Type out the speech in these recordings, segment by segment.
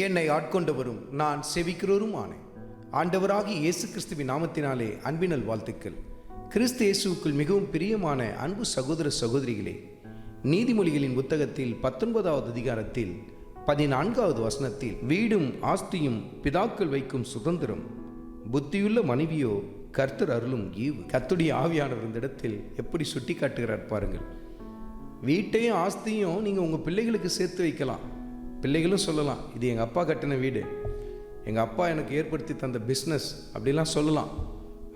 என்னை ஆட்கொண்டவரும் நான் செவிக்கிறோரும் ஆனேன். ஆண்டவராகிய இயேசு கிறிஸ்துவின் நாமத்தினாலே அன்பினல் வாழ்த்துக்கள். கிறிஸ்து இயேசுவுக்குள் மிகவும் பிரியமான அன்பு சகோதர சகோதரிகளே, நீதிமொழிகளின் புத்தகத்தில் 19வது அதிகாரத்தில் 14வது வசனத்தில், வீடும் ஆஸ்தியும் பிதாக்கள் வைக்கும் சுதந்திரம், புத்தியுள்ள மனைவியோ கர்த்தர் அருளும் ஈவு. கர்த்தருடைய ஆவியானவர் இந்த இடத்தில் எப்படி சுட்டி காட்டுகிறார் பாருங்கள். வீட்டையும் ஆஸ்தியும் நீங்கள் உங்கள் பிள்ளைகளுக்கு சேர்த்து வைக்கலாம். பிள்ளைகளும் சொல்லலாம், இது எங்கள் அப்பா கட்டின வீடு, எங்கள் அப்பா எனக்கு ஏற்படுத்தி தந்த பிஸ்னஸ் அப்படிலாம் சொல்லலாம்.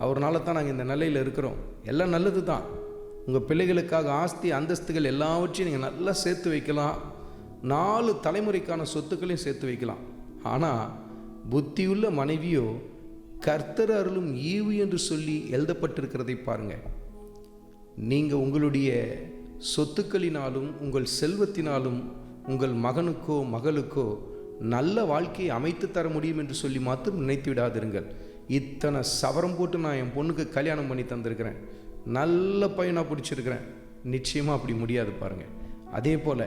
அவர்னால தான் நாங்கள் இந்த நிலையில் இருக்கிறோம். எல்லாம் நல்லது தான். உங்கள் பிள்ளைகளுக்காக ஆஸ்தி அந்தஸ்துகள் எல்லாவற்றையும் நீங்கள் நல்லா சேர்த்து வைக்கலாம். 4 தலைமுறைக்கான சொத்துக்களையும் சேர்த்து வைக்கலாம். ஆனால் புத்தியுள்ள மனைவியோ கர்த்தர் அருளும் ஈவு என்று சொல்லி எழுதப்பட்டிருக்கிறதை பாருங்கள். நீங்கள் உங்களுடைய சொத்துக்களினாலும் உங்கள் செல்வத்தினாலும் உங்கள் மகனுக்கோ மகளுக்கோ நல்ல வாழ்க்கையை அமைத்து தர முடியும் என்று சொல்லி மாத்திரம் நினைத்து விடாதிருங்கள். இத்தனை சவரம் போட்டு நான் என் பொண்ணுக்கு கல்யாணம் பண்ணி தந்திருக்கிறேன், நல்ல பையனாக பிடிச்சிருக்கிறேன், நிச்சயமாக அப்படி முடியாது பாருங்கள். அதே போல்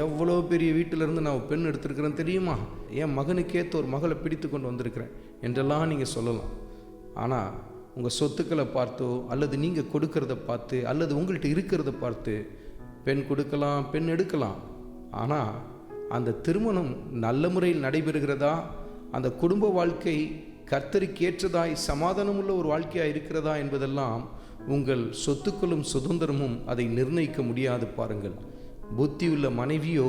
எவ்வளோ பெரிய வீட்டிலேருந்து நான் பெண் எடுத்திருக்கிறேன் தெரியுமா, என் மகனுக்கேற்ற ஒரு மகளை பிடித்து கொண்டு வந்திருக்கிறேன் என்றெல்லாம் நீங்கள் சொல்லலாம். ஆனால் உங்கள் சொத்துக்களை பார்த்தோ அல்லது நீங்கள் கொடுக்கறத பார்த்து அல்லது உங்கள்கிட்ட இருக்கிறத பார்த்து பெண் கொடுக்கலாம், பெண் எடுக்கலாம். ஆனால் அந்த திருமணம் நல்ல முறையில் நடைபெறுகிறதா, அந்த குடும்ப வாழ்க்கை கர்த்தருக்கு ஏற்றதாய் சமாதானமுள்ள ஒரு வாழ்க்கையாக இருக்கிறதா என்பதெல்லாம் உங்கள் சொத்துக்களும் சுதந்திரமும் அதை நிர்ணயிக்க முடியாது பாருங்கள். புத்தியுள்ள மனைவியோ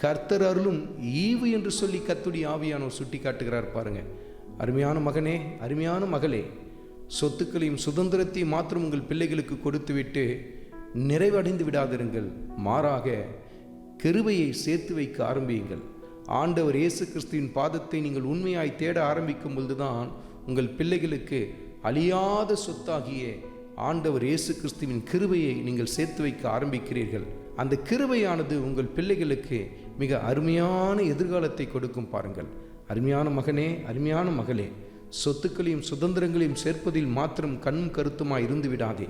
கர்த்தர் அருளும் ஈவு என்று சொல்லி கர்த்தருடைய ஆவியானவர் சுட்டி காட்டுகிறார் பாருங்கள். அருமையான மகனே, அருமையான மகளே, சொத்துக்களையும் சுதந்திரத்தையும் மாத்திரம் உங்கள் பிள்ளைகளுக்கு கொடுத்துவிட்டு நிறைவடைந்து விடாதிருங்கள். மாறாக கிருபையை சேர்த்து வைக்க ஆரம்பியுங்கள். ஆண்டவர் இயேசு கிறிஸ்துவின் பாதத்தை நீங்கள் உண்மையாய் தேட ஆரம்பிக்கும் பொழுதுதான் உங்கள் பிள்ளைகளுக்கு அழியாத சொத்தாகிய ஆண்டவர் இயேசு கிறிஸ்துவின் கிருபையை நீங்கள் சேர்த்து வைக்க ஆரம்பிக்கிறீர்கள். அந்த கிருபையானது உங்கள் பிள்ளைகளுக்கு மிக அருமையான எதிர்காலத்தை கொடுக்கும் பாருங்கள். அருமையான மகனே, அருமையான மகளே, சொத்துக்களையும் சுதந்திரங்களையும் சேர்ப்பதில் மாத்திரம் கண்ணும் கருத்துமாய் இருந்து விடாதே.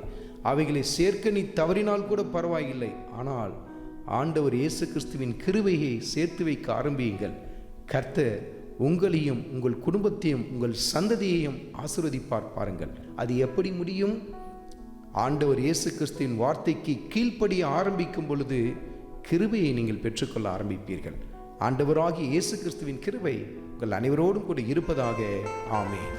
அவைகளை சேர்க்க நீ தவறினால் கூட பரவாயில்லை. ஆனால் ஆண்டவர் இயேசு கிறிஸ்துவின் கிருபையை சேர்த்து வைக்க ஆரம்பியுங்கள். கர்த்தர் உங்களையும் உங்கள் குடும்பத்தையும் உங்கள் சந்ததியையும் ஆசீர்வதிப்பார் பாருங்கள். அது எப்படி முடியும்? ஆண்டவர் இயேசு கிறிஸ்துவின் வார்த்தைக்கு கீழ்ப்படிய ஆரம்பிக்கும் பொழுது கிருபையை நீங்கள் பெற்றுக்கொள்ள ஆரம்பிப்பீர்கள். ஆண்டவராகிய இயேசு கிறிஸ்துவின் கிருபை உங்கள் அனைவரோடும் கூட இருப்பதாக. ஆமென்.